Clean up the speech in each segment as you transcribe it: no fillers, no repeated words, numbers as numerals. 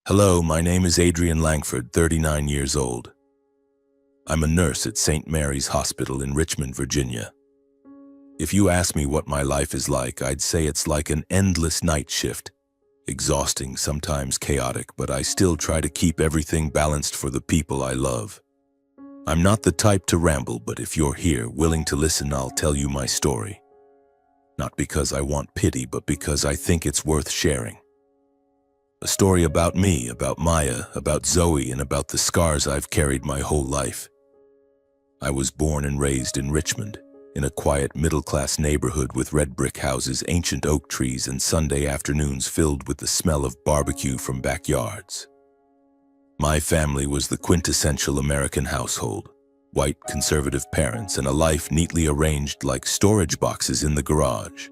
Hello, my name is Adrian Langford, 39 years old. I'm a nurse at St. Mary's Hospital in Richmond, Virginia. If you ask me what my life is like, I'd say it's like an endless night shift. Exhausting, sometimes chaotic, but I still try to keep everything balanced for the people I love. I'm not the type to ramble, but if you're here, willing to listen, I'll tell you my story. Not because I want pity, but because I think it's worth sharing. A story about me, about Maya, about Zoe, and about the scars I've carried my whole life. I was born and raised in Richmond, in a quiet middle-class neighborhood with red brick houses, ancient oak trees, and Sunday afternoons filled with the smell of barbecue from backyards. My family was the quintessential American household: white, conservative parents and a life neatly arranged like storage boxes in the garage.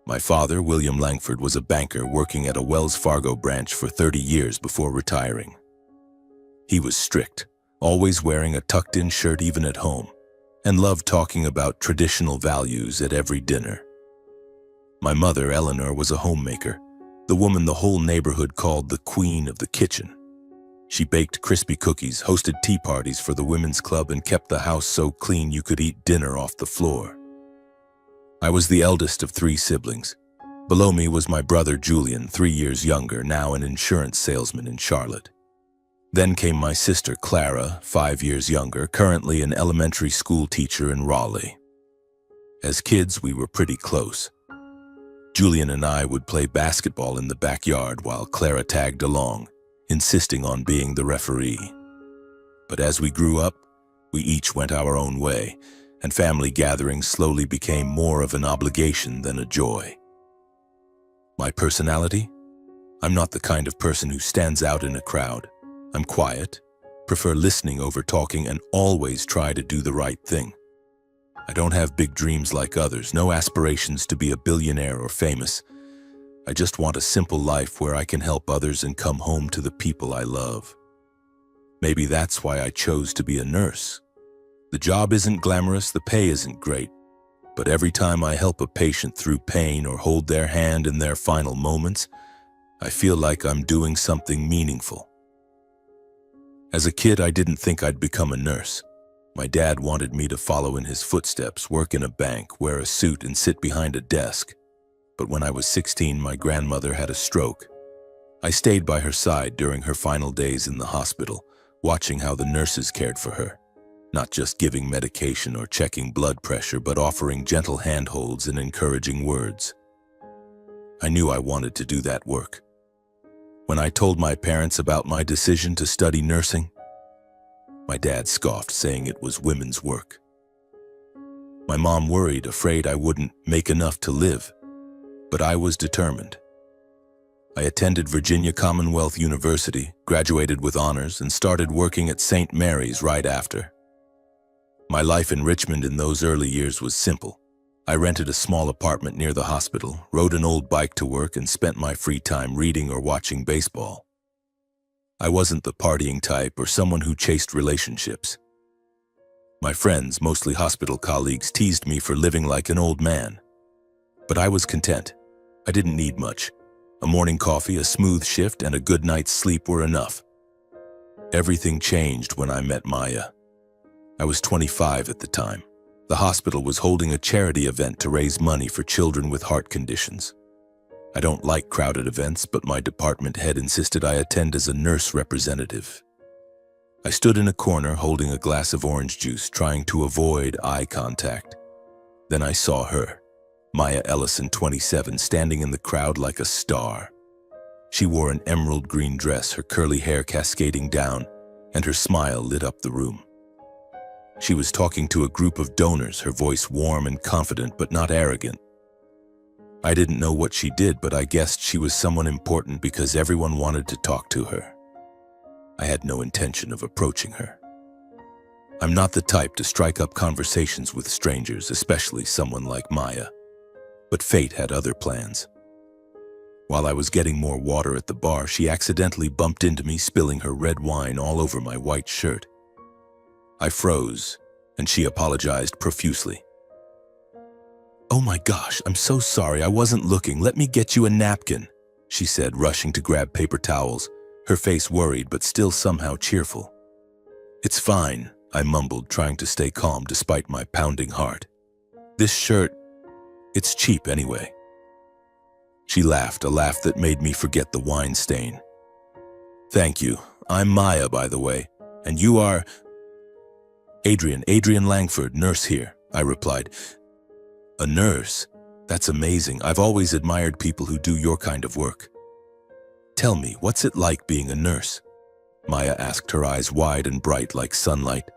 My father, William Langford, was a banker working at a Wells Fargo branch for 30 years before retiring. He was strict, always wearing a tucked-in shirt even at home, and loved talking about traditional values at every dinner. My mother, Eleanor, was a homemaker, the woman the whole neighborhood called the queen of the kitchen. She baked crispy cookies, hosted tea parties for the women's club, and kept the house so clean you could eat dinner off the floor. I was the eldest of 3 siblings. Below me was my brother Julian, 3 years younger, now an insurance salesman in Charlotte. Then came my sister Clara, 5 years younger, currently an elementary school teacher in Raleigh. As kids, we were pretty close. Julian and I would play basketball in the backyard while Clara tagged along, insisting on being the referee. But as we grew up, we each went our own way, and family gatherings slowly became more of an obligation than a joy. My personality? I'm not the kind of person who stands out in a crowd. I'm quiet, prefer listening over talking, and always try to do the right thing. I don't have big dreams like others, no aspirations to be a billionaire or famous. I just want a simple life where I can help others and come home to the people I love. Maybe that's why I chose to be a nurse. The job isn't glamorous, the pay isn't great, but every time I help a patient through pain or hold their hand in their final moments, I feel like I'm doing something meaningful. As a kid, I didn't think I'd become a nurse. My dad wanted me to follow in his footsteps, work in a bank, wear a suit, and sit behind a desk. But when I was 16, my grandmother had a stroke. I stayed by her side during her final days in the hospital, watching how the nurses cared for her. Not just giving medication or checking blood pressure, but offering gentle handholds and encouraging words. I knew I wanted to do that work. When I told my parents about my decision to study nursing, my dad scoffed, saying it was women's work. My mom worried, afraid I wouldn't make enough to live, but I was determined. I attended Virginia Commonwealth University, graduated with honors, and started working at St. Mary's right after. My life in Richmond in those early years was simple. I rented a small apartment near the hospital, rode an old bike to work, and spent my free time reading or watching baseball. I wasn't the partying type or someone who chased relationships. My friends, mostly hospital colleagues, teased me for living like an old man. But I was content. I didn't need much. A morning coffee, a smooth shift, and a good night's sleep were enough. Everything changed when I met Maya. I was 25 at the time. The hospital was holding a charity event to raise money for children with heart conditions. I don't like crowded events, but my department head insisted I attend as a nurse representative. I stood in a corner holding a glass of orange juice, trying to avoid eye contact. Then I saw her, Maya Ellison, 27, standing in the crowd like a star. She wore an emerald green dress, her curly hair cascading down, and her smile lit up the room. She was talking to a group of donors, her voice warm and confident, but not arrogant. I didn't know what she did, but I guessed she was someone important because everyone wanted to talk to her. I had no intention of approaching her. I'm not the type to strike up conversations with strangers, especially someone like Maya. But fate had other plans. While I was getting more water at the bar, she accidentally bumped into me, spilling her red wine all over my white shirt. I froze, and she apologized profusely. "Oh my gosh, I'm so sorry, I wasn't looking. Let me get you a napkin," she said, rushing to grab paper towels, her face worried but still somehow cheerful. "It's fine," I mumbled, trying to stay calm despite my pounding heart. "This shirt, it's cheap anyway." She laughed, a laugh that made me forget the wine stain. "Thank you. I'm Maya, by the way. And you are—" Adrian Langford, nurse here," I replied. "A nurse? That's amazing. I've always admired people who do your kind of work." "Tell me, what's it like being a nurse?" Maya asked, her eyes wide and bright like sunlight.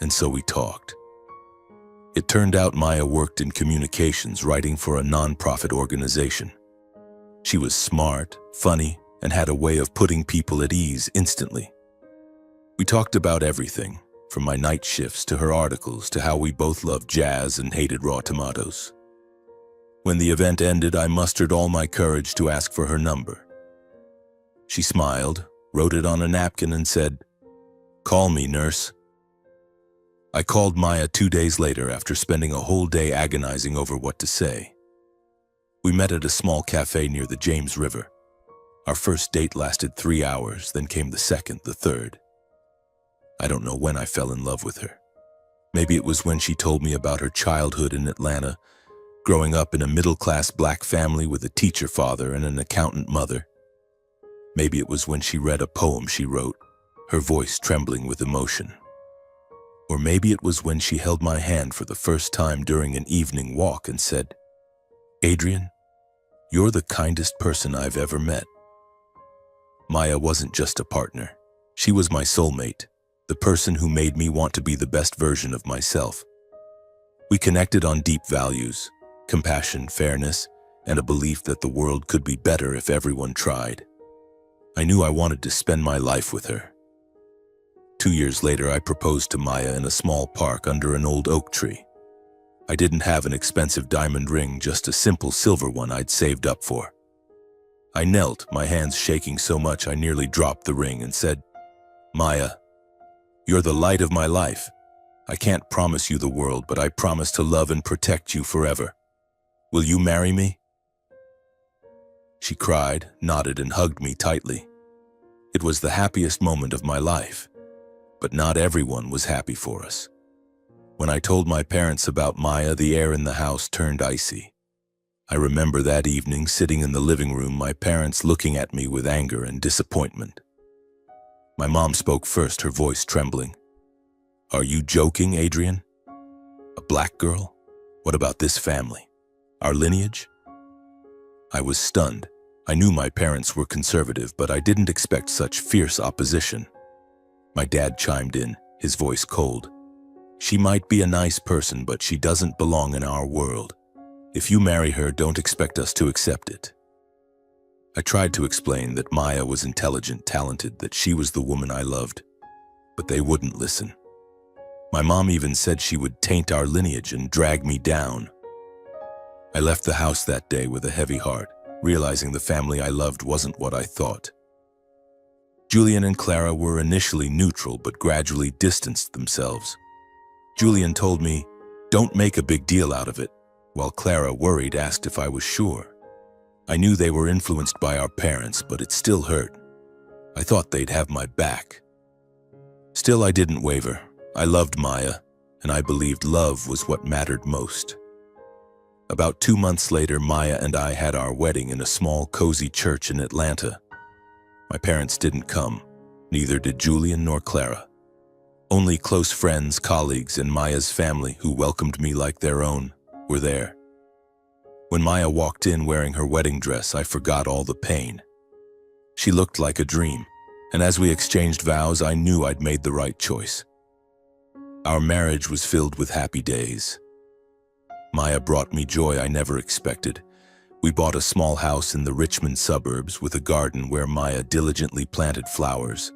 And so we talked. It turned out Maya worked in communications, writing for a non-profit organization. She was smart, funny, and had a way of putting people at ease instantly. We talked about everything, from my night shifts to her articles to how we both loved jazz and hated raw tomatoes. When the event ended, I mustered all my courage to ask for her number. She smiled, wrote it on a napkin, and said, "Call me, nurse." I called Maya 2 days later after spending a whole day agonizing over what to say. We met at a small cafe near the James River. Our first date lasted 3 hours, then came the second, the third. I don't know when I fell in love with her. Maybe it was when she told me about her childhood in Atlanta, growing up in a middle-class black family with a teacher father and an accountant mother. Maybe it was when she read a poem she wrote, her voice trembling with emotion. Or maybe it was when she held my hand for the first time during an evening walk and said, "Adrian, you're the kindest person I've ever met." Maya wasn't just a partner. She was my soulmate, the person who made me want to be the best version of myself. We connected on deep values, compassion, fairness, and a belief that the world could be better if everyone tried. I knew I wanted to spend my life with her. 2 years later, I proposed to Maya in a small park under an old oak tree. I didn't have an expensive diamond ring, just a simple silver one I'd saved up for. I knelt, my hands shaking so much I nearly dropped the ring, and said, "Maya, you're the light of my life. I can't promise you the world, but I promise to love and protect you forever. Will you marry me?" She cried, nodded, and hugged me tightly. It was the happiest moment of my life. But not everyone was happy for us. When I told my parents about Maya, the air in the house turned icy. I remember that evening sitting in the living room, my parents looking at me with anger and disappointment. My mom spoke first, her voice trembling. "Are you joking, Adrian? A black girl? What about this family? Our lineage?" I was stunned. I knew my parents were conservative, but I didn't expect such fierce opposition. My dad chimed in, his voice cold. "She might be a nice person, but she doesn't belong in our world. If you marry her, don't expect us to accept it." I tried to explain that Maya was intelligent, talented, that she was the woman I loved, but they wouldn't listen. My mom even said she would taint our lineage and drag me down. I left the house that day with a heavy heart, realizing the family I loved wasn't what I thought. Julian and Clara were initially neutral but gradually distanced themselves. Julian told me, "Don't make a big deal out of it," while Clara, worried, asked if I was sure. I knew they were influenced by our parents, but it still hurt. I thought they'd have my back. Still, I didn't waver. I loved Maya, and I believed love was what mattered most. About 2 months later, Maya and I had our wedding in a small, cozy church in Atlanta. My parents didn't come, neither did Julian nor Clara. Only close friends, colleagues, and Maya's family, who welcomed me like their own, were there. When Maya walked in wearing her wedding dress, I forgot all the pain. She looked like a dream, and as we exchanged vows, I knew I'd made the right choice. Our marriage was filled with happy days. Maya brought me joy I never expected. We bought a small house in the Richmond suburbs with a garden where Maya diligently planted flowers.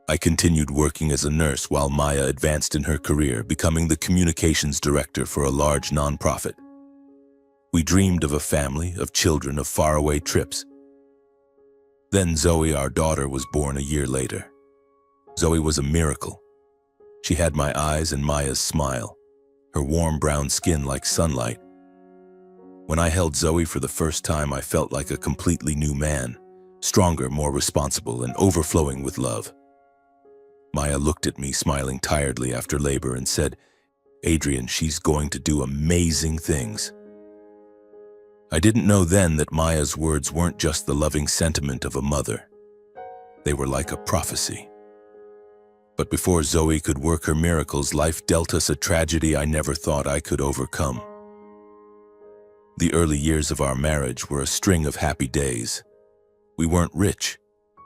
I continued working as a nurse while Maya advanced in her career, becoming the communications director for a large nonprofit. We dreamed of a family, of children, of faraway trips. Then Zoe, our daughter, was born a year later. Zoe was a miracle. She had my eyes and Maya's smile, her warm brown skin like sunlight. When I held Zoe for the first time, I felt like a completely new man. stronger, more responsible, and overflowing with love. Maya looked at me, smiling tiredly after labor, and said, "Adrian, she's going to do amazing things." I didn't know then that Maya's words weren't just the loving sentiment of a mother. They were like a prophecy. But before Zoe could work her miracles, life dealt us a tragedy I never thought I could overcome. The early years of our marriage were a string of happy days. We weren't rich,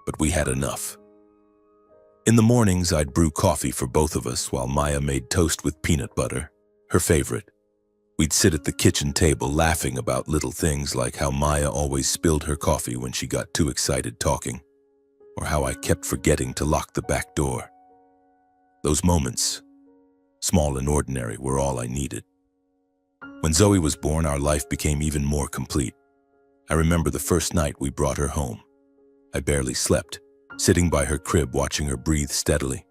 but we had enough. In the mornings, I'd brew coffee for both of us while Maya made toast with peanut butter, her favorite. We'd sit at the kitchen table laughing about little things like how Maya always spilled her coffee when she got too excited talking, or how I kept forgetting to lock the back door. Those moments, small and ordinary, were all I needed. When Zoe was born, our life became even more complete. I remember the first night we brought her home. I barely slept, sitting by her crib watching her breathe steadily,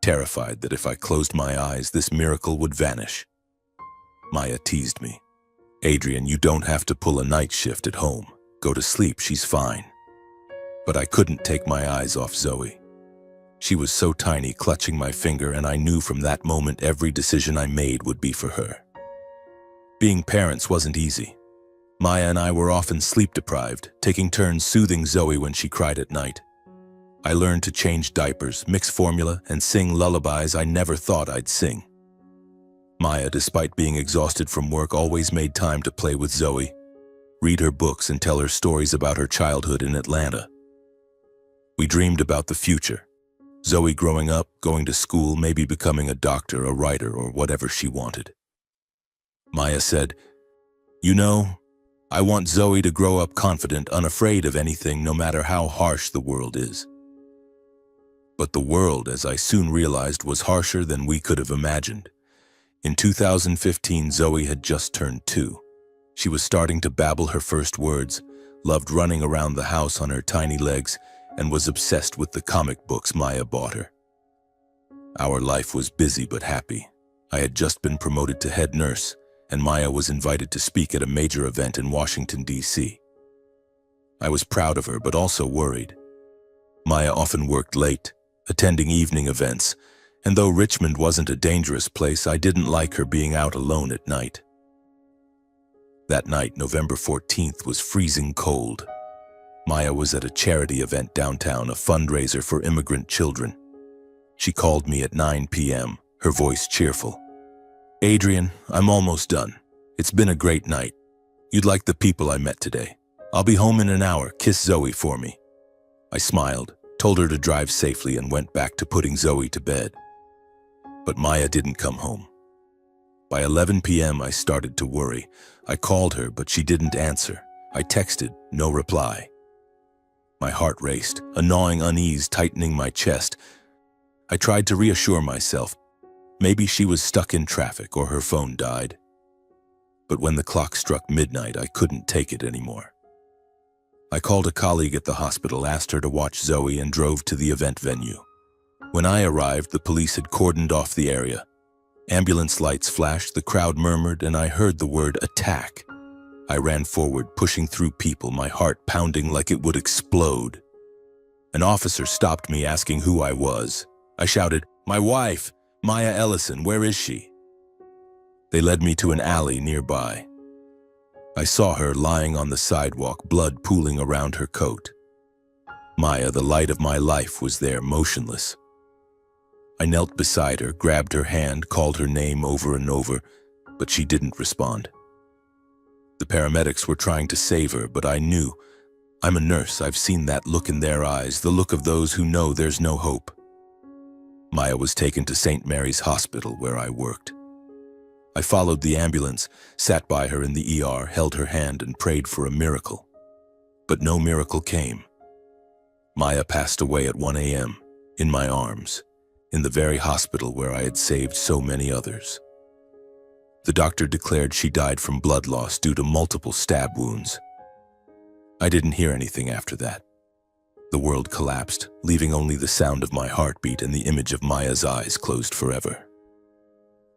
terrified that if I closed my eyes, this miracle would vanish. Maya teased me. "Adrian, you don't have to pull a night shift at home. Go to sleep, she's fine." But I couldn't take my eyes off Zoe. She was so tiny, clutching my finger, and I knew from that moment every decision I made would be for her. Being parents wasn't easy. Maya and I were often sleep-deprived, taking turns soothing Zoe when she cried at night. I learned to change diapers, mix formula, and sing lullabies I never thought I'd sing. Maya, despite being exhausted from work, always made time to play with Zoe, read her books, and tell her stories about her childhood in Atlanta. We dreamed about the future. Zoe growing up, going to school, maybe becoming a doctor, a writer, or whatever she wanted. Maya said, "You know, I want Zoe to grow up confident, unafraid of anything, no matter how harsh the world is." But the world, as I soon realized, was harsher than we could have imagined. In 2015, Zoe had just turned 2. She was starting to babble her first words, loved running around the house on her tiny legs, and was obsessed with the comic books Maya bought her. Our life was busy but happy. I had just been promoted to head nurse, and Maya was invited to speak at a major event in Washington, D.C. I was proud of her, but also worried. Maya often worked late, attending evening events, and though Richmond wasn't a dangerous place, I didn't like her being out alone at night. That night, November 14th, was freezing cold. Maya was at a charity event downtown, a fundraiser for immigrant children. She called me at 9 p.m., her voice cheerful. "Adrian, I'm almost done. It's been a great night. You'd like the people I met today. I'll be home in an hour. Kiss Zoe for me." I smiled, told her to drive safely, and went back to putting Zoe to bed. But Maya didn't come home. By 11 p.m., I started to worry. I called her, but she didn't answer. I texted, no reply. My heart raced, a gnawing unease tightening my chest. I tried to reassure myself. Maybe she was stuck in traffic or her phone died. But when the clock struck midnight, I couldn't take it anymore. I called a colleague at the hospital, asked her to watch Zoe, and drove to the event venue. When I arrived, the police had cordoned off the area. Ambulance lights flashed, the crowd murmured, and I heard the word attack. I ran forward, pushing through people, my heart pounding like it would explode. An officer stopped me, asking who I was. I shouted, "My wife, Maya Ellison, where is she?" They led me to an alley nearby. I saw her lying on the sidewalk, blood pooling around her coat. Maya, the light of my life, was there, motionless. I knelt beside her, grabbed her hand, called her name over and over, but she didn't respond. The paramedics were trying to save her, but I knew. I'm a nurse. I've seen that look in their eyes, the look of those who know there's no hope. Maya was taken to St. Mary's Hospital, where I worked. I followed the ambulance, sat by her in the ER, held her hand, and prayed for a miracle. But no miracle came. Maya passed away at 1 a.m., in my arms, in the very hospital where I had saved so many others. The doctor declared she died from blood loss due to multiple stab wounds. I didn't hear anything after that. The world collapsed, leaving only the sound of my heartbeat and the image of Maya's eyes closed forever.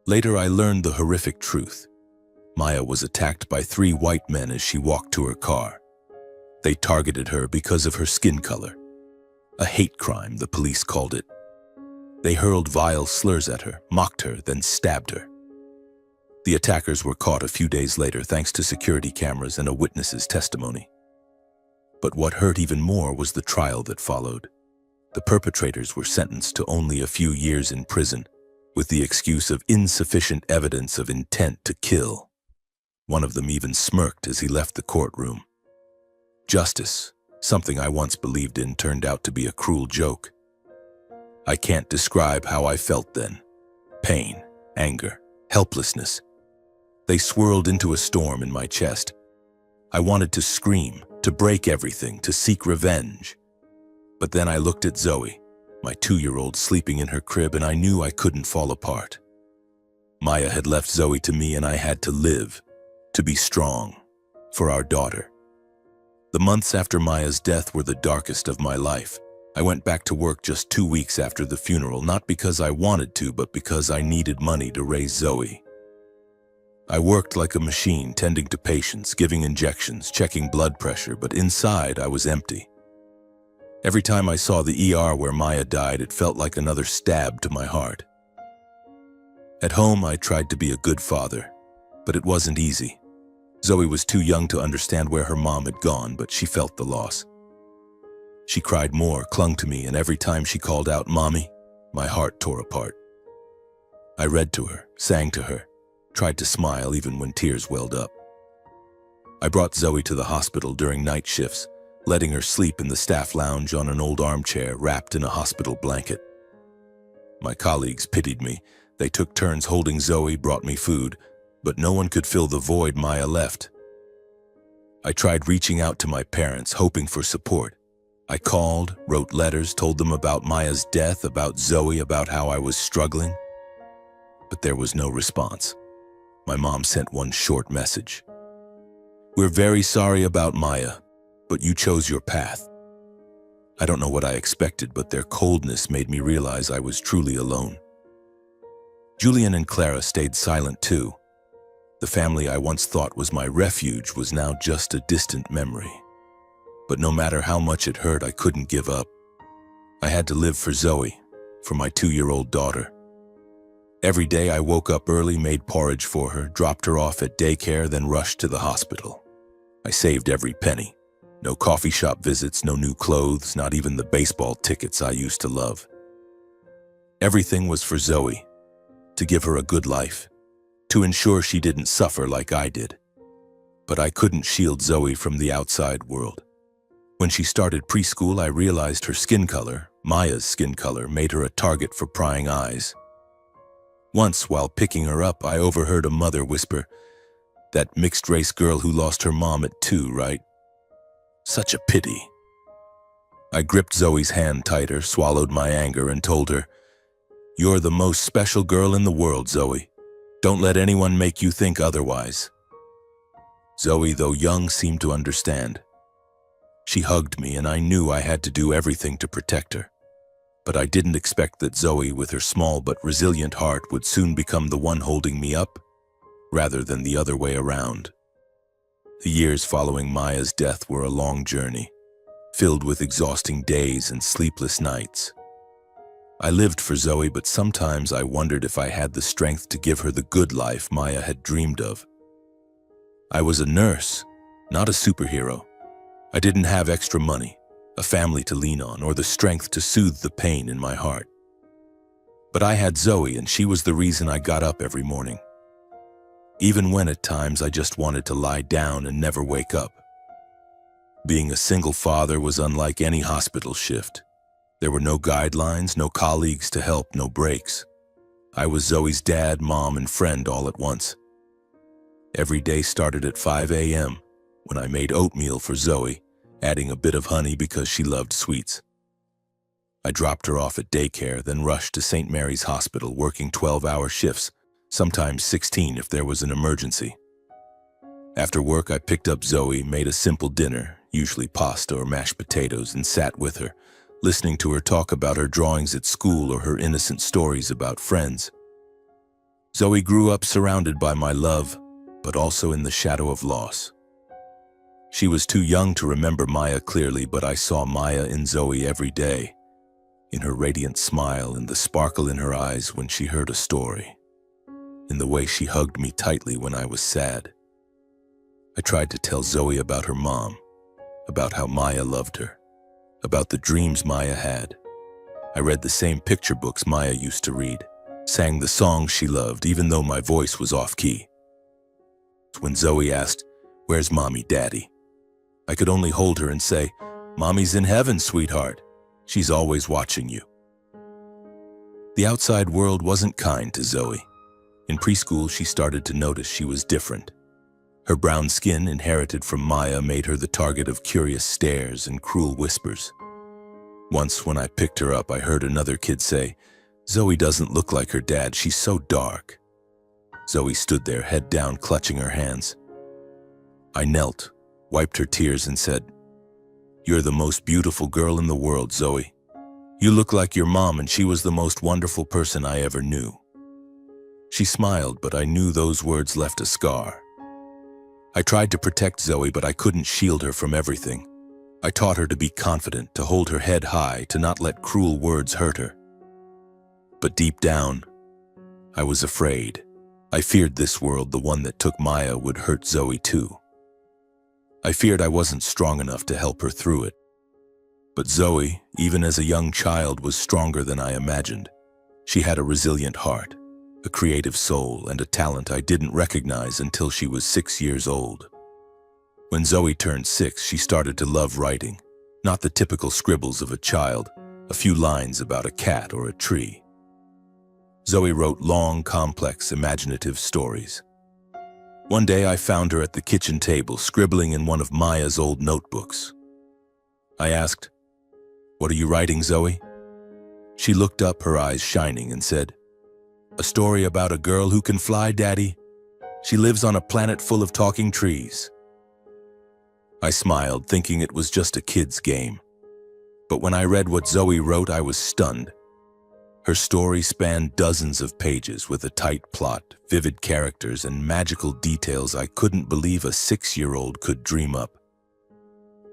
Later, I learned the horrific truth. Maya was attacked by 3 white men as she walked to her car. They targeted her because of her skin color. A hate crime, the police called it. They hurled vile slurs at her, mocked her, then stabbed her. The attackers were caught a few days later thanks to security cameras and a witness's testimony. But what hurt even more was the trial that followed. The perpetrators were sentenced to only a few years in prison, with the excuse of insufficient evidence of intent to kill. One of them even smirked as he left the courtroom. Justice, something I once believed in, turned out to be a cruel joke. I can't describe how I felt then. Pain, anger, helplessness. They swirled into a storm in my chest. I wanted to scream, to break everything, to seek revenge. But then I looked at Zoe, my 2-year-old, sleeping in her crib, and I knew I couldn't fall apart. Maya had left Zoe to me, and I had to live, to be strong, for our daughter. The months after Maya's death were the darkest of my life. I went back to work just 2 weeks after the funeral, not because I wanted to, but because I needed money to raise Zoe. I worked like a machine, tending to patients, giving injections, checking blood pressure, but inside I was empty. Every time I saw the ER where Maya died, it felt like another stab to my heart. At home, I tried to be a good father, but it wasn't easy. Zoe was too young to understand where her mom had gone, but she felt the loss. She cried more, clung to me, and every time she called out, "Mommy," my heart tore apart. I read to her, sang to her, tried to smile even when tears welled up. I brought Zoe to the hospital during night shifts, letting her sleep in the staff lounge on an old armchair wrapped in a hospital blanket. My colleagues pitied me. They took turns holding Zoe, brought me food, but no one could fill the void Maya left. I tried reaching out to my parents, hoping for support. I called, wrote letters, told them about Maya's death, about Zoe, about how I was struggling. But there was no response. My mom sent one short message. "We're very sorry about Maya, but you chose your path." I don't know what I expected, but their coldness made me realize I was truly alone. Julian and Clara stayed silent too. The family I once thought was my refuge was now just a distant memory. But no matter how much it hurt, I couldn't give up. I had to live for Zoe, for my 2-year-old daughter. Every day I woke up early, made porridge for her, dropped her off at daycare, then rushed to the hospital. I saved every penny. No coffee shop visits, no new clothes, not even the baseball tickets I used to love. Everything was for Zoe, to give her a good life, to ensure she didn't suffer like I did. But I couldn't shield Zoe from the outside world. When she started preschool, I realized her skin color, Maya's skin color, made her a target for prying eyes. Once, while picking her up, I overheard a mother whisper, "That mixed-race girl who lost her mom at 2, right? Such a pity." I gripped Zoe's hand tighter, swallowed my anger, and told her, "You're the most special girl in the world, Zoe. Don't let anyone make you think otherwise." Zoe, though young, seemed to understand. She hugged me, and I knew I had to do everything to protect her. But I didn't expect that Zoe, with her small but resilient heart, would soon become the one holding me up, rather than the other way around. The years following Maya's death were a long journey, filled with exhausting days and sleepless nights. I lived for Zoe, but sometimes I wondered if I had the strength to give her the good life Maya had dreamed of. I was a nurse, not a superhero. I didn't have extra money, a family to lean on, or the strength to soothe the pain in my heart. But I had Zoe, and she was the reason I got up every morning. Even when at times I just wanted to lie down and never wake up. Being a single father was unlike any hospital shift. There were no guidelines, no colleagues to help, no breaks. I was Zoe's dad, mom, and friend all at once. Every day started at 5 a.m. when I made oatmeal for Zoe, adding a bit of honey because she loved sweets. I dropped her off at daycare, then rushed to St. Mary's Hospital, working 12-hour shifts, sometimes 16 if there was an emergency. After work, I picked up Zoe, made a simple dinner, usually pasta or mashed potatoes, and sat with her, listening to her talk about her drawings at school or her innocent stories about friends. Zoe grew up surrounded by my love, but also in the shadow of loss. She was too young to remember Maya clearly, but I saw Maya in Zoe every day, in her radiant smile, in the sparkle in her eyes when she heard a story, in the way she hugged me tightly when I was sad. I tried to tell Zoe about her mom, about how Maya loved her, about the dreams Maya had. I read the same picture books Maya used to read, sang the songs she loved, even though my voice was off-key. When Zoe asked, "Where's Mommy, Daddy?" I could only hold her and say, "Mommy's in heaven, sweetheart. She's always watching you." The outside world wasn't kind to Zoe. In preschool, she started to notice she was different. Her brown skin, inherited from Maya, made her the target of curious stares and cruel whispers. Once, when I picked her up, I heard another kid say, "Zoe doesn't look like her dad, she's so dark." Zoe stood there, head down, clutching her hands. I knelt, wiped her tears, and said, "You're the most beautiful girl in the world, Zoe. You look like your mom, and she was the most wonderful person I ever knew." She smiled, but I knew those words left a scar. I tried to protect Zoe, but I couldn't shield her from everything. I taught her to be confident, to hold her head high, to not let cruel words hurt her. But deep down, I was afraid. I feared this world, the one that took Maya, would hurt Zoe too. I feared I wasn't strong enough to help her through it. But Zoe, even as a young child, was stronger than I imagined. She had a resilient heart, a creative soul, and a talent I didn't recognize until she was 6 years old. When Zoe turned 6, she started to love writing, not the typical scribbles of a child, a few lines about a cat or a tree. Zoe wrote long, complex, imaginative stories. One day I found her at the kitchen table, scribbling in one of Maya's old notebooks. I asked, "What are you writing, Zoe?" She looked up, her eyes shining, and said, "A story about a girl who can fly, Daddy. She lives on a planet full of talking trees." I smiled, thinking it was just a kid's game. But when I read what Zoe wrote, I was stunned. Her story spanned dozens of pages with a tight plot, vivid characters, and magical details I couldn't believe a 6-year-old could dream up.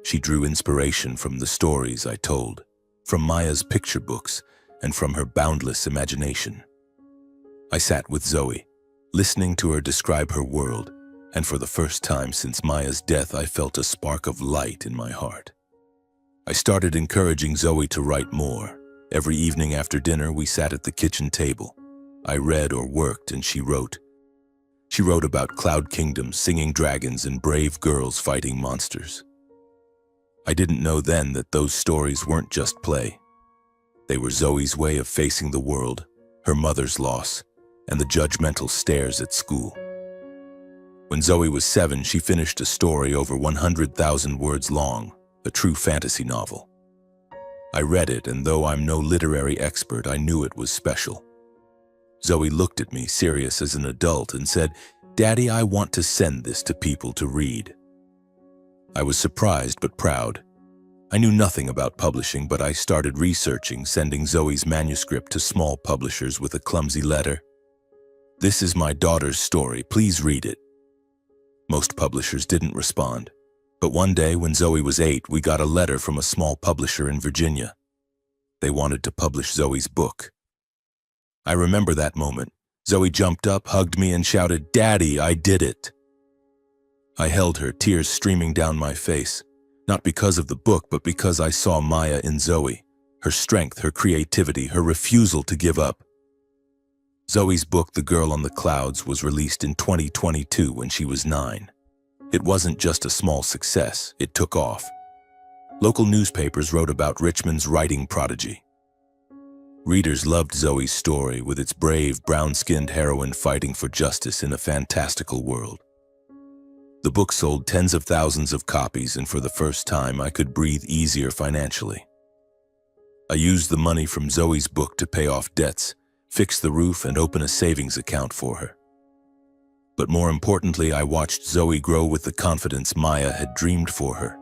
She drew inspiration from the stories I told, from Maya's picture books, and from her boundless imagination. I sat with Zoe, listening to her describe her world, and for the first time since Maya's death, I felt a spark of light in my heart. I started encouraging Zoe to write more. Every evening after dinner, we sat at the kitchen table. I read or worked, and she wrote. She wrote about cloud kingdoms, singing dragons, and brave girls fighting monsters. I didn't know then that those stories weren't just play. They were Zoe's way of facing the world, her mother's loss, and the judgmental stares at school. When Zoe was 7, she finished a story over 100,000 words long, a true fantasy novel. I read it, and though I'm no literary expert, I knew it was special. Zoe looked at me, serious as an adult, and said, "Daddy, I want to send this to people to read." I was surprised but proud. I knew nothing about publishing, but I started researching, sending Zoe's manuscript to small publishers with a clumsy letter. "This is my daughter's story, please read it." Most publishers didn't respond. But one day, when Zoe was 8, we got a letter from a small publisher in Virginia. They wanted to publish Zoe's book. I remember that moment. Zoe jumped up, hugged me, and shouted, "Daddy, I did it." I held her, tears streaming down my face, not because of the book, but because I saw Maya in Zoe, her strength, her creativity, her refusal to give up. Zoe's book, The Girl on the Clouds, was released in 2022 when she was 9. It wasn't just a small success, it took off. Local newspapers wrote about Richmond's writing prodigy. Readers loved Zoe's story, with its brave, brown-skinned heroine fighting for justice in a fantastical world. The book sold tens of thousands of copies, and for the first time, I could breathe easier financially. I used the money from Zoe's book to pay off debts, fix the roof, and open a savings account for her. But more importantly, I watched Zoe grow with the confidence Maya had dreamed for her.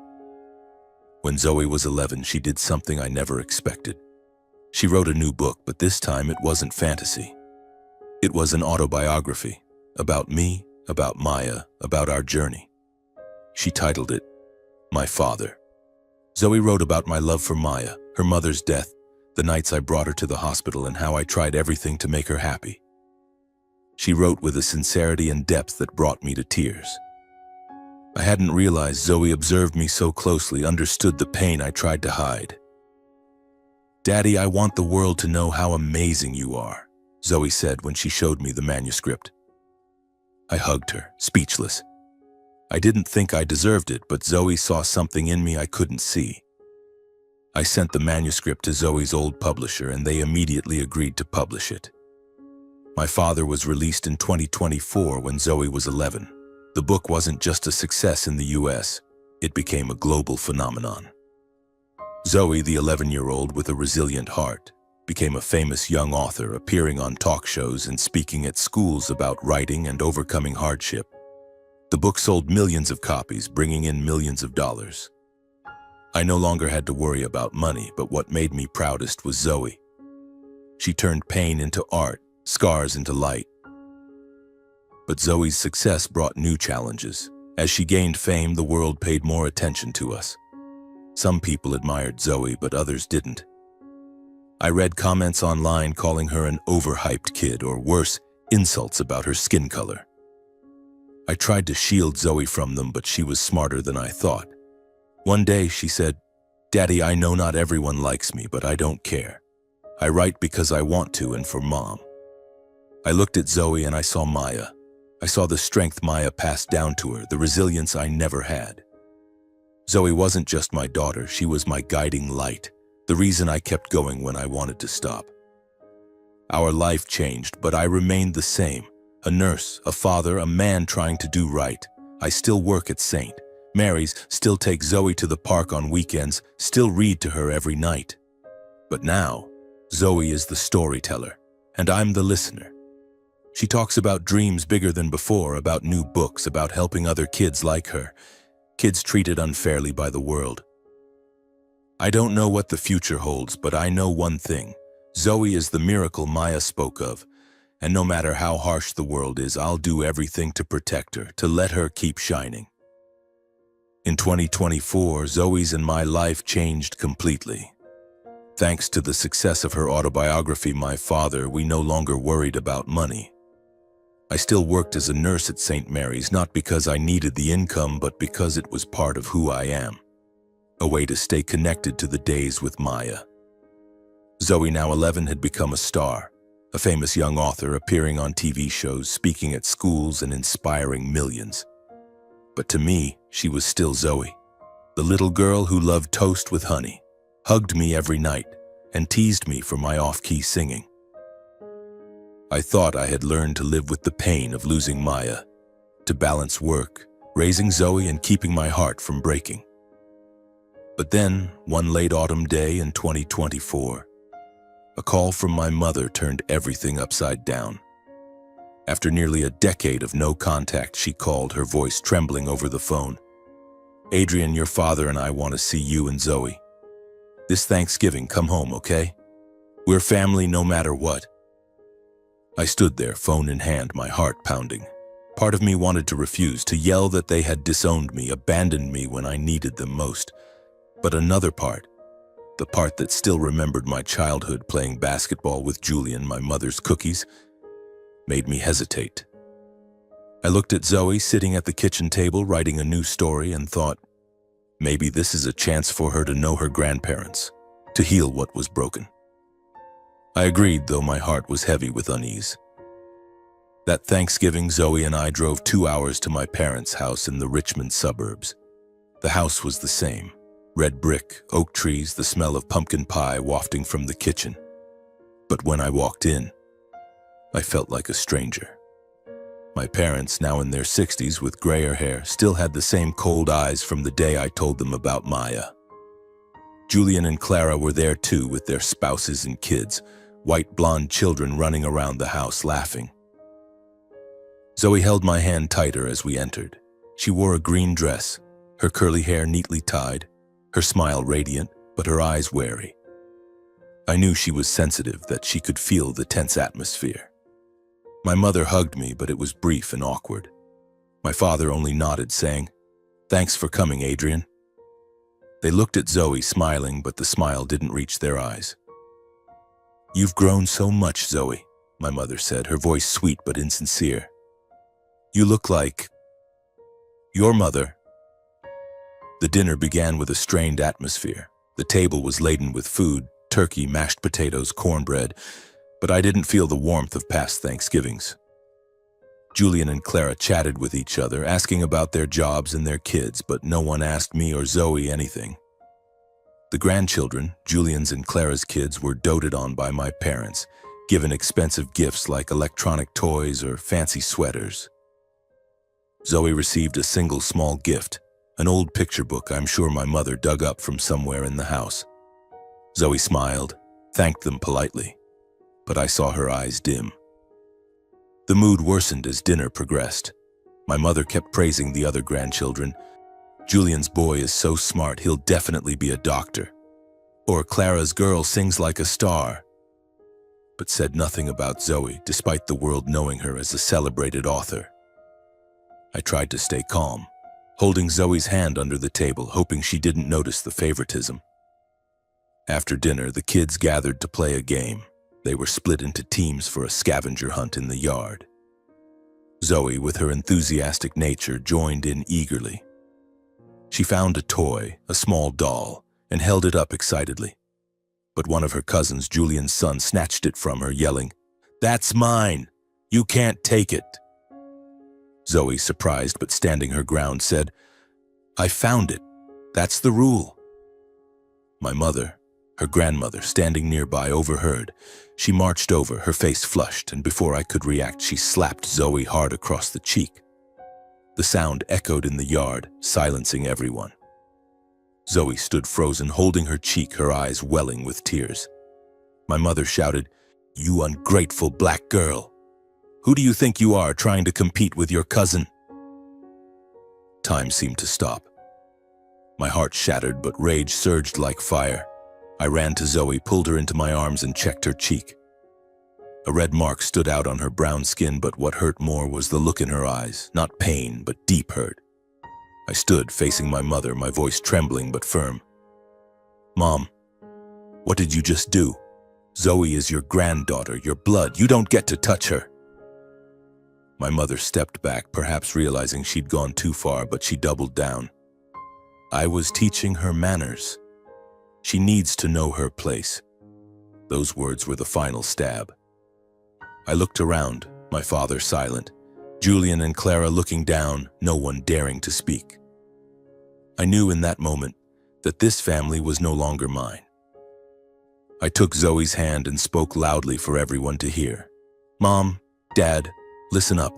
When Zoe was 11, she did something I never expected. She wrote a new book, but this time it wasn't fantasy. It was an autobiography, about me, about Maya, about our journey. She titled it, My father. Zoe wrote about my love for Maya, her mother's death, the nights I brought her to the hospital, and how I tried everything to make her happy. She wrote with a sincerity and depth that brought me to tears. I hadn't realized Zoe observed me so closely, understood the pain I tried to hide. "Daddy, I want the world to know how amazing you are," Zoe said when she showed me the manuscript. I hugged her, speechless. I didn't think I deserved it, but Zoe saw something in me I couldn't see. I sent the manuscript to Zoe's old publisher, and they immediately agreed to publish it. My father was released in 2024 when Zoe was 11. The book wasn't just a success in the US, it became a global phenomenon. Zoe, the 11-year-old with a resilient heart, became a famous young author, appearing on talk shows and speaking at schools about writing and overcoming hardship. The book sold millions of copies, bringing in millions of dollars. I no longer had to worry about money, but what made me proudest was Zoe. She turned pain into art, scars into light. But Zoe's success brought new challenges. As she gained fame, the world paid more attention to us. Some people admired Zoe, but others didn't. I read comments online calling her an overhyped kid, or worse, insults about her skin color. I tried to shield Zoe from them, but she was smarter than I thought. One day she said, "Daddy, I know not everyone likes me, but I don't care. I write because I want to and for Mom." I looked at Zoe and I saw Maya. I saw the strength Maya passed down to her, the resilience I never had. Zoe wasn't just my daughter, she was my guiding light, the reason I kept going when I wanted to stop. Our life changed, but I remained the same. A nurse, a father, a man trying to do right. I still work at St. Mary's, still take Zoe to the park on weekends, still read to her every night. But now, Zoe is the storyteller, and I'm the listener. She talks about dreams bigger than before, about new books, about helping other kids like her, kids treated unfairly by the world. I don't know what the future holds, but I know one thing. Zoe is the miracle Maya spoke of, and no matter how harsh the world is, I'll do everything to protect her, to let her keep shining. In 2024, Zoe's and my life changed completely. Thanks to the success of her autobiography, My Father, we no longer worried about money. I still worked as a nurse at St. Mary's, not because I needed the income, but because it was part of who I am. A way to stay connected to the days with Maya. Zoe, now 11, had become a star, a famous young author appearing on TV shows, speaking at schools, and inspiring millions. But to me, she was still Zoe, the little girl who loved toast with honey, hugged me every night, and teased me for my off-key singing. I thought I had learned to live with the pain of losing Maya, to balance work, raising Zoe, and keeping my heart from breaking. But then, one late autumn day in 2024, a call from my mother turned everything upside down. After nearly a decade of no contact, she called, her voice trembling over the phone. "Adrian, your father and I want to see you and Zoe. This Thanksgiving, come home, okay? We're family no matter what." I stood there, phone in hand, my heart pounding. Part of me wanted to refuse, to yell that they had disowned me, abandoned me when I needed them most. But another part, the part that still remembered my childhood playing basketball with Julian, my mother's cookies, made me hesitate. I looked at Zoe sitting at the kitchen table writing a new story and thought, maybe this is a chance for her to know her grandparents, to heal what was broken. I agreed, though my heart was heavy with unease. That Thanksgiving, Zoe and I drove 2 hours to my parents' house in the Richmond suburbs. The house was the same. Red brick, oak trees, the smell of pumpkin pie wafting from the kitchen. But when I walked in, I felt like a stranger. My parents, now in their 60s with grayer hair, still had the same cold eyes from the day I told them about Maya. Julian and Clara were there too, with their spouses and kids, white blonde children running around the house laughing. Zoe held my hand tighter as we entered. She wore a green dress, her curly hair neatly tied, her smile radiant, but her eyes wary. I knew she was sensitive, that she could feel the tense atmosphere. My mother hugged me, but it was brief and awkward. My father only nodded, saying, "Thanks for coming, Adrian." They looked at Zoe, smiling, but the smile didn't reach their eyes. "You've grown so much, Zoe," my mother said, her voice sweet but insincere. "You look like your mother." The dinner began with a strained atmosphere. The table was laden with food, turkey, mashed potatoes, cornbread, but I didn't feel the warmth of past Thanksgivings. Julian and Clara chatted with each other, asking about their jobs and their kids, but no one asked me or Zoe anything. The grandchildren, Julian's and Clara's kids, were doted on by my parents, given expensive gifts like electronic toys or fancy sweaters. Zoe received a single small gift, an old picture book I'm sure my mother dug up from somewhere in the house. Zoe smiled, thanked them politely, but I saw her eyes dim. The mood worsened as dinner progressed. My mother kept praising the other grandchildren. "Julian's boy is so smart, he'll definitely be a doctor." Or "Clara's girl sings like a star," but said nothing about Zoe, despite the world knowing her as a celebrated author. I tried to stay calm, holding Zoe's hand under the table, hoping she didn't notice the favoritism. After dinner, the kids gathered to play a game. They were split into teams for a scavenger hunt in the yard. Zoe, with her enthusiastic nature, joined in eagerly. She found a toy, a small doll, and held it up excitedly. But one of her cousins, Julian's son, snatched it from her, yelling, "That's mine! You can't take it!" Zoe, surprised but standing her ground, said, "I found it. That's the rule." My mother, her grandmother, standing nearby, overheard. She marched over, her face flushed, and before I could react, she slapped Zoe hard across the cheek. The sound echoed in the yard, silencing everyone. Zoe stood frozen, holding her cheek, her eyes welling with tears. My mother shouted, "You ungrateful black girl! Who do you think you are, trying to compete with your cousin?" Time seemed to stop. My heart shattered, but rage surged like fire. I ran to Zoe, pulled her into my arms, and checked her cheek. A red mark stood out on her brown skin, but what hurt more was the look in her eyes, not pain, but deep hurt. I stood facing my mother, my voice trembling but firm. "Mom, what did you just do? Zoe is your granddaughter, your blood. You don't get to touch her." My mother stepped back, perhaps realizing she'd gone too far, but she doubled down. "I was teaching her manners. She needs to know her place." Those words were the final stab. I looked around, my father silent, Julian and Clara looking down, no one daring to speak. I knew in that moment that this family was no longer mine. I took Zoe's hand and spoke loudly for everyone to hear. "Mom, Dad, listen up.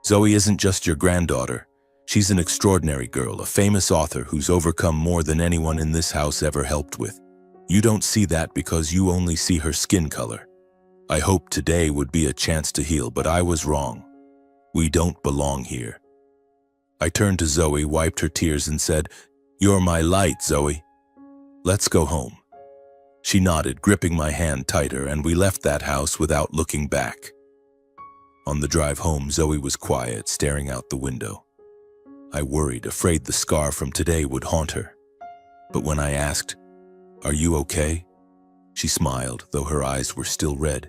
Zoe isn't just your granddaughter. She's an extraordinary girl, a famous author who's overcome more than anyone in this house ever helped with. You don't see that because you only see her skin color. I hoped today would be a chance to heal, but I was wrong. We don't belong here." I turned to Zoe, wiped her tears, and said, "You're my light, Zoe. Let's go home." She nodded, gripping my hand tighter, and we left that house without looking back. On the drive home, Zoe was quiet, staring out the window. I worried, afraid the scar from today would haunt her. But when I asked, "Are you okay?" she smiled, though her eyes were still red.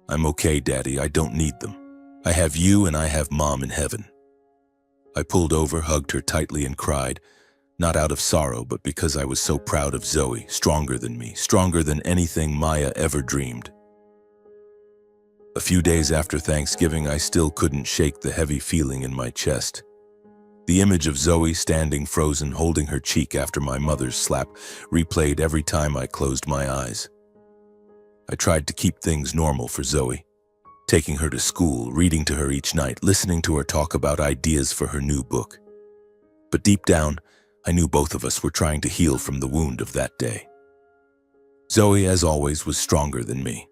"I'm okay, Daddy. I don't need them. I have you and I have Mom in heaven." I pulled over, hugged her tightly, and cried, not out of sorrow, but because I was so proud of Zoe, stronger than me, stronger than anything Maya ever dreamed. A few days after Thanksgiving, I still couldn't shake the heavy feeling in my chest. The image of Zoe standing frozen, holding her cheek after my mother's slap, replayed every time I closed my eyes. I tried to keep things normal for Zoe, taking her to school, reading to her each night, listening to her talk about ideas for her new book. But deep down, I knew both of us were trying to heal from the wound of that day. Zoe, as always, was stronger than me.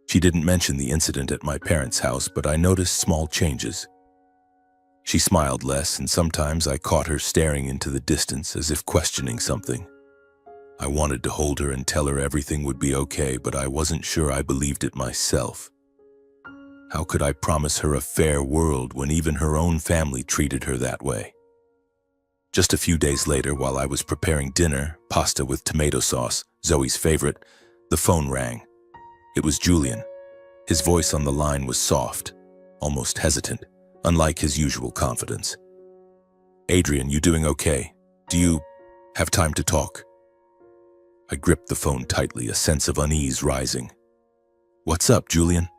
She didn't mention the incident at my parents' house, but I noticed small changes. She smiled less, and sometimes I caught her staring into the distance as if questioning something. I wanted to hold her and tell her everything would be okay, but I wasn't sure I believed it myself. How could I promise her a fair world when even her own family treated her that way? Just a few days later, while I was preparing dinner, pasta with tomato sauce, Zoe's favorite, the phone rang. It was Julian. His voice on the line was soft, almost hesitant, unlike his usual confidence. "Adrian, you doing okay? Do you have time to talk?" I gripped the phone tightly, a sense of unease rising. "What's up, Julian?"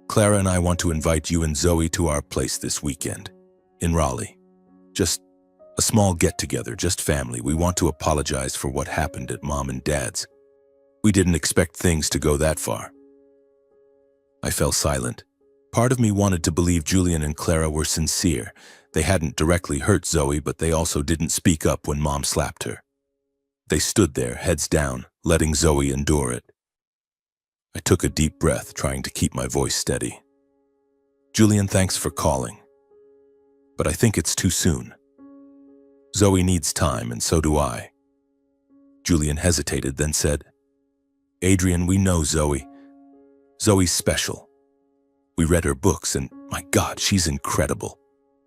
"Clara and I want to invite you and Zoe to our place this weekend, in Raleigh. Just a small get-together, just family. We want to apologize for what happened at Mom and Dad's. We didn't expect things to go that far." I fell silent. Part of me wanted to believe Julian and Clara were sincere. They hadn't directly hurt Zoe, but they also didn't speak up when Mom slapped her. They stood there, heads down, letting Zoe endure it. I took a deep breath, trying to keep my voice steady. "Julian, thanks for calling. But I think it's too soon. Zoe needs time, and so do I." Julian hesitated, then said, "Adrian, we know Zoe. Zoe's special. We read her books, and my God, she's incredible.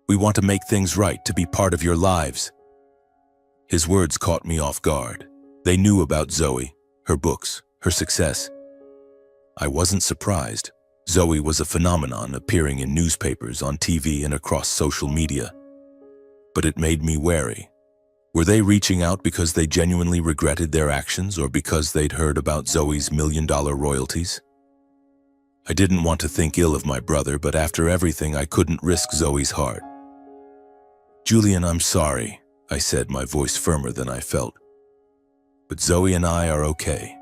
We want to make things right, to be part of your lives." His words caught me off guard. They knew about Zoe, her books, her success. I wasn't surprised. Zoe was a phenomenon, appearing in newspapers, on TV, and across social media. But it made me wary. Were they reaching out because they genuinely regretted their actions, or because they'd heard about Zoe's million-dollar royalties? I didn't want to think ill of my brother, but after everything, I couldn't risk Zoe's heart. "Julian, I'm sorry," I said, my voice firmer than I felt. "But Zoe and I are okay.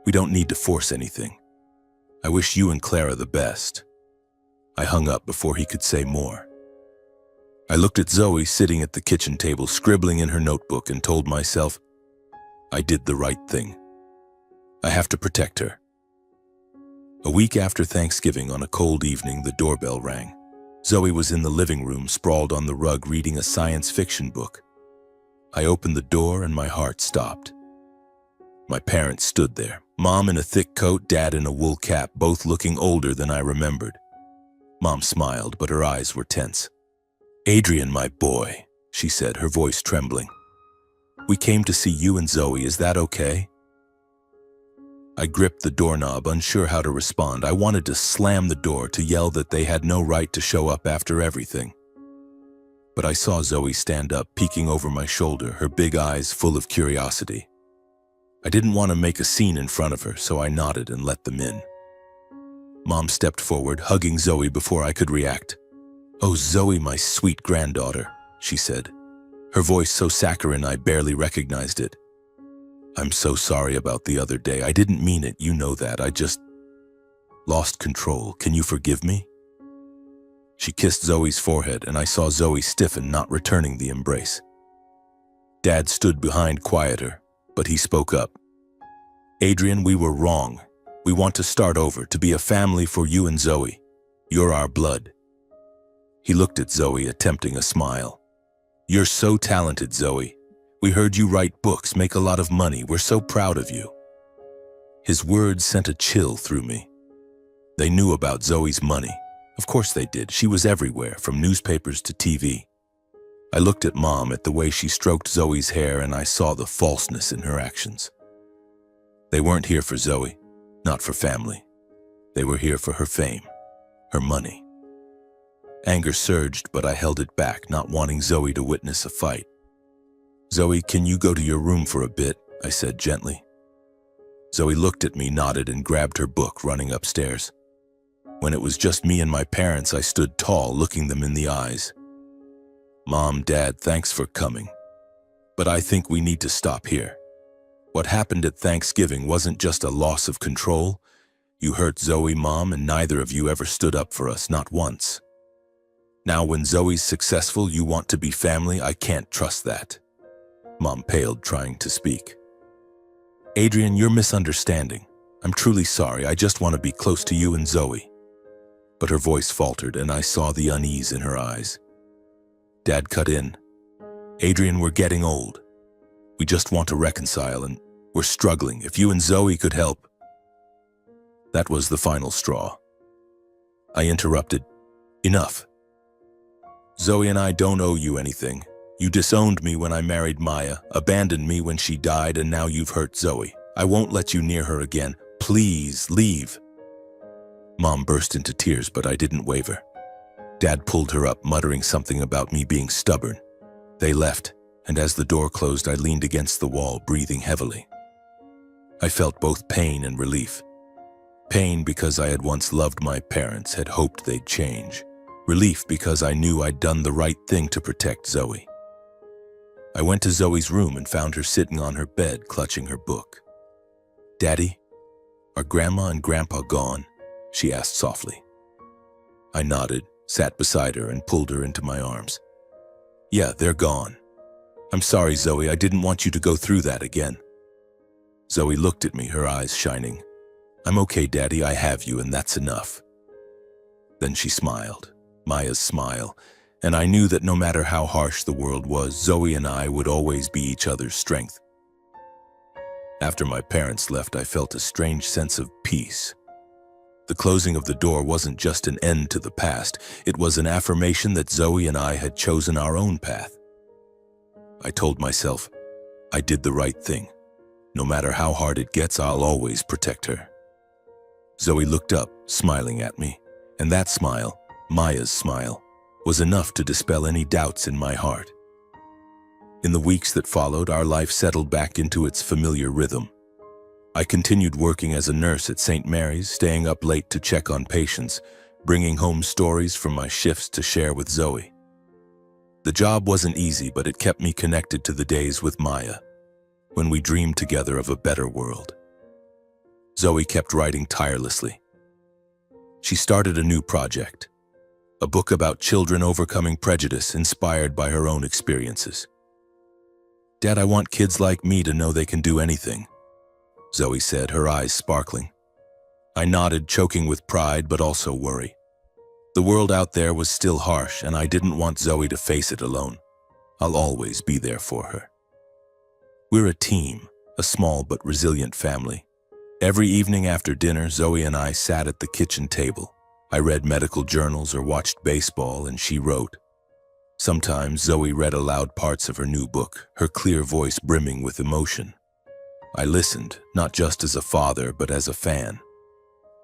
We don't need to force anything. I wish you and Clara the best." I hung up before he could say more. I looked at Zoe sitting at the kitchen table, scribbling in her notebook, and told myself, I did the right thing. I have to protect her. A week after Thanksgiving, on a cold evening, the doorbell rang. Zoe was in the living room, sprawled on the rug, reading a science fiction book. I opened the door and my heart stopped. My parents stood there, Mom in a thick coat, Dad in a wool cap, both looking older than I remembered. Mom smiled, but her eyes were tense. "Adrian, my boy," she said, her voice trembling. "We came to see you and Zoe, is that okay?" I gripped the doorknob, unsure how to respond. I wanted to slam the door, to yell that they had no right to show up after everything. But I saw Zoe stand up, peeking over my shoulder, her big eyes full of curiosity. I didn't want to make a scene in front of her, so I nodded and let them in. Mom stepped forward, hugging Zoe before I could react. "Oh, Zoe, my sweet granddaughter," she said, her voice so saccharine I barely recognized it. "I'm so sorry about the other day. I didn't mean it, you know that. I just lost control. Can you forgive me?" She kissed Zoe's forehead, and I saw Zoe stiffen, not returning the embrace. Dad stood behind, quieter, but he spoke up. "Adrian, we were wrong. We want to start over, to be a family for you and Zoe. You're our blood." He looked at Zoe, attempting a smile. "You're so talented, Zoe. We heard you write books, make a lot of money. We're so proud of you." His words sent a chill through me. They knew about Zoe's money. Of course they did. She was everywhere, from newspapers to TV. I looked at Mom, at the way she stroked Zoe's hair, and I saw the falseness in her actions. They weren't here for Zoe, not for family. They were here for her fame, her money. Anger surged, but I held it back, not wanting Zoe to witness a fight. "Zoe, can you go to your room for a bit?" I said gently. Zoe looked at me, nodded, and grabbed her book, running upstairs. When it was just me and my parents, I stood tall, looking them in the eyes. "Mom, Dad, thanks for coming. But I think we need to stop here. What happened at Thanksgiving wasn't just a loss of control. You hurt Zoe, Mom, and neither of you ever stood up for us, not once. Now when Zoe's successful, you want to be family. I can't trust that." Mom paled, trying to speak. "Adrian, you're misunderstanding. I'm truly sorry. I just want to be close to you and Zoe." But her voice faltered, and I saw the unease in her eyes. Dad cut in. "Adrian, we're getting old. We just want to reconcile, and we're struggling. If you and Zoe could help." That was the final straw. I interrupted. "Enough. Zoe and I don't owe you anything. You disowned me when I married Maya, abandoned me when she died, and now you've hurt Zoe. I won't let you near her again. Please, leave." Mom burst into tears, but I didn't waver. Dad pulled her up, muttering something about me being stubborn. They left, and as the door closed, I leaned against the wall, breathing heavily. I felt both pain and relief. Pain because I had once loved my parents, had hoped they'd change. Relief because I knew I'd done the right thing to protect Zoe. I went to Zoe's room and found her sitting on her bed, clutching her book. "Daddy, are Grandma and Grandpa gone?" she asked softly. I nodded, sat beside her, and pulled her into my arms. "Yeah, they're gone. I'm sorry, Zoe, I didn't want you to go through that again." Zoe looked at me, her eyes shining. "I'm okay, Daddy, I have you, and that's enough." Then she smiled, Maya's smile, and I knew that no matter how harsh the world was, Zoe and I would always be each other's strength. After my parents left, I felt a strange sense of peace. The closing of the door wasn't just an end to the past, it was an affirmation that Zoe and I had chosen our own path. I told myself, I did the right thing. No matter how hard it gets, I'll always protect her. Zoe looked up, smiling at me, and that smile, Maya's smile, was enough to dispel any doubts in my heart. In the weeks that followed, our life settled back into its familiar rhythm. I continued working as a nurse at St. Mary's, staying up late to check on patients, bringing home stories from my shifts to share with Zoe. The job wasn't easy, but it kept me connected to the days with Maya, when we dreamed together of a better world. Zoe kept writing tirelessly. She started a new project, a book about children overcoming prejudice inspired by her own experiences. "Dad, I want kids like me to know they can do anything," Zoe said, her eyes sparkling. I nodded, choking with pride but also worry. The world out there was still harsh, and I didn't want Zoe to face it alone. I'll always be there for her. We're a team, a small but resilient family. Every evening after dinner, Zoe and I sat at the kitchen table. I read medical journals or watched baseball, and she wrote. Sometimes Zoe read aloud parts of her new book, her clear voice brimming with emotion. I listened, not just as a father, but as a fan.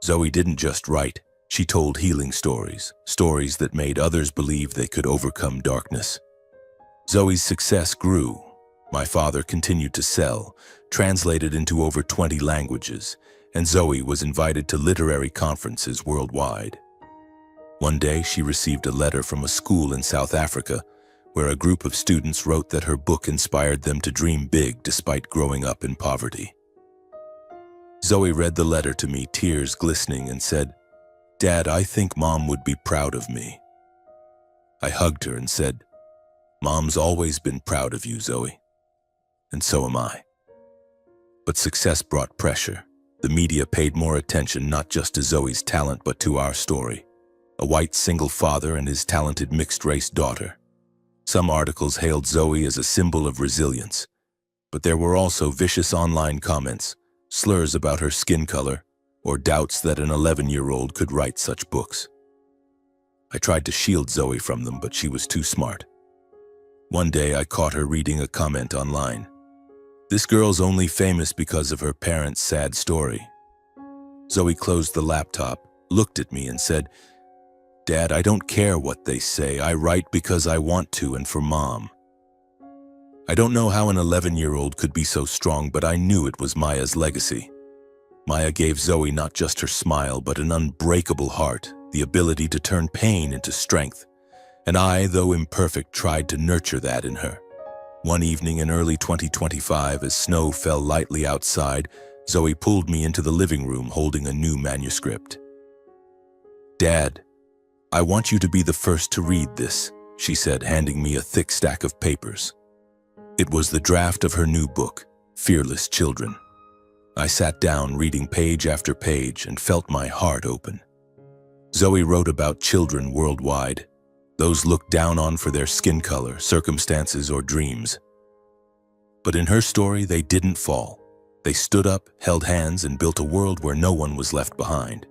Zoe didn't just write, she told healing stories, stories that made others believe they could overcome darkness. Zoe's success grew. My father continued to sell, translated into over 20 languages, and Zoe was invited to literary conferences worldwide. One day, she received a letter from a school in South Africa, where a group of students wrote that her book inspired them to dream big despite growing up in poverty. Zoe read the letter to me, tears glistening, and said, "Dad, I think Mom would be proud of me." I hugged her and said, "Mom's always been proud of you, Zoe. And so am I." But success brought pressure. The media paid more attention not just to Zoe's talent but to our story. A white single father and his talented mixed-race daughter. Some articles hailed Zoe as a symbol of resilience, but there were also vicious online comments, slurs about her skin color, or doubts that an 11-year-old could write such books. I tried to shield Zoe from them, but she was too smart. One day I caught her reading a comment online. "This girl's only famous because of her parents' sad story." Zoe closed the laptop, looked at me, and said, "Dad, I don't care what they say. I write because I want to and for Mom." I don't know how an 11-year-old could be so strong, but I knew it was Maya's legacy. Maya gave Zoe not just her smile, but an unbreakable heart, the ability to turn pain into strength. And I, though imperfect, tried to nurture that in her. One evening in early 2025, as snow fell lightly outside, Zoe pulled me into the living room holding a new manuscript. "Dad, I want you to be the first to read this," she said, handing me a thick stack of papers. It was the draft of her new book, Fearless Children. I sat down, reading page after page, and felt my heart open. Zoe wrote about children worldwide, those looked down on for their skin color, circumstances, or dreams. But in her story, they didn't fall. They stood up, held hands, and built a world where no one was left behind.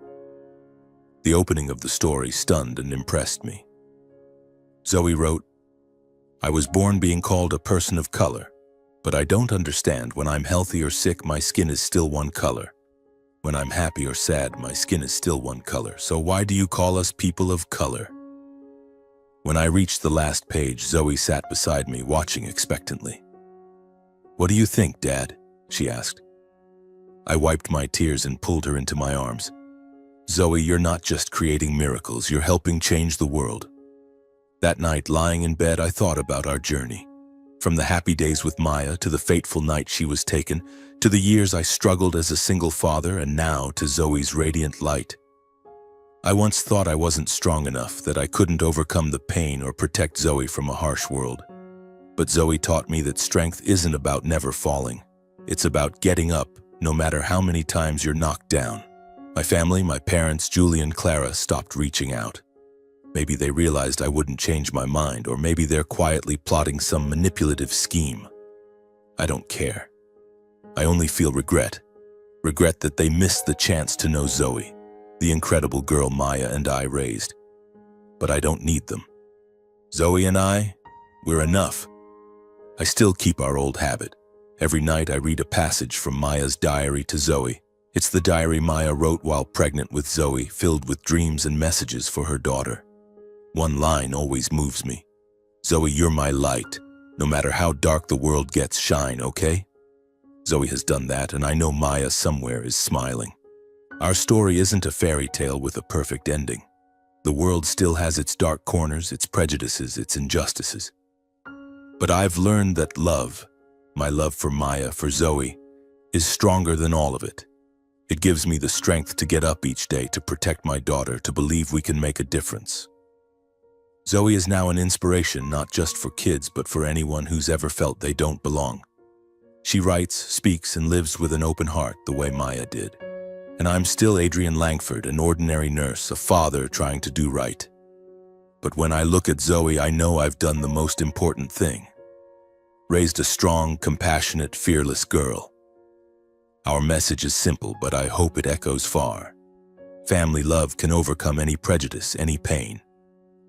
The opening of the story stunned and impressed me. Zoe wrote, I was born being called a person of color, but I don't understand when I'm healthy or sick, my skin is still one color. When I'm happy or sad, my skin is still one color. So why do you call us people of color? When I reached the last page, Zoe sat beside me, watching expectantly. "What do you think, Dad?" she asked. I wiped my tears and pulled her into my arms. "Zoe, you're not just creating miracles, you're helping change the world." That night, lying in bed, I thought about our journey. From the happy days with Maya, to the fateful night she was taken, to the years I struggled as a single father, and now to Zoe's radiant light. I once thought I wasn't strong enough, that I couldn't overcome the pain or protect Zoe from a harsh world. But Zoe taught me that strength isn't about never falling. It's about getting up, no matter how many times you're knocked down. My family, my parents, Julie and Clara, stopped reaching out. Maybe they realized I wouldn't change my mind, or maybe they're quietly plotting some manipulative scheme. I don't care. I only feel regret. Regret that they missed the chance to know Zoe, the incredible girl Maya and I raised. But I don't need them. Zoe and I, we're enough. I still keep our old habit. Every night I read a passage from Maya's diary to Zoe. It's the diary Maya wrote while pregnant with Zoe, filled with dreams and messages for her daughter. One line always moves me. "Zoe, you're my light. No matter how dark the world gets, shine, okay?" Zoe has done that, and I know Maya somewhere is smiling. Our story isn't a fairy tale with a perfect ending. The world still has its dark corners, its prejudices, its injustices. But I've learned that love, my love for Maya, for Zoe, is stronger than all of it. It gives me the strength to get up each day, to protect my daughter, to believe we can make a difference. Zoe is now an inspiration, not just for kids, but for anyone who's ever felt they don't belong. She writes, speaks, and lives with an open heart the way Maya did. And I'm still Adrian Langford, an ordinary nurse, a father trying to do right. But when I look at Zoe, I know I've done the most important thing. Raised a strong, compassionate, fearless girl. Our message is simple, but I hope it echoes far. Family love can overcome any prejudice, any pain.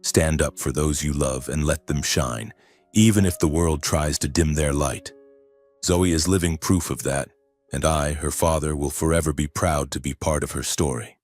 Stand up for those you love and let them shine, even if the world tries to dim their light. Zoe is living proof of that, and I, her father, will forever be proud to be part of her story.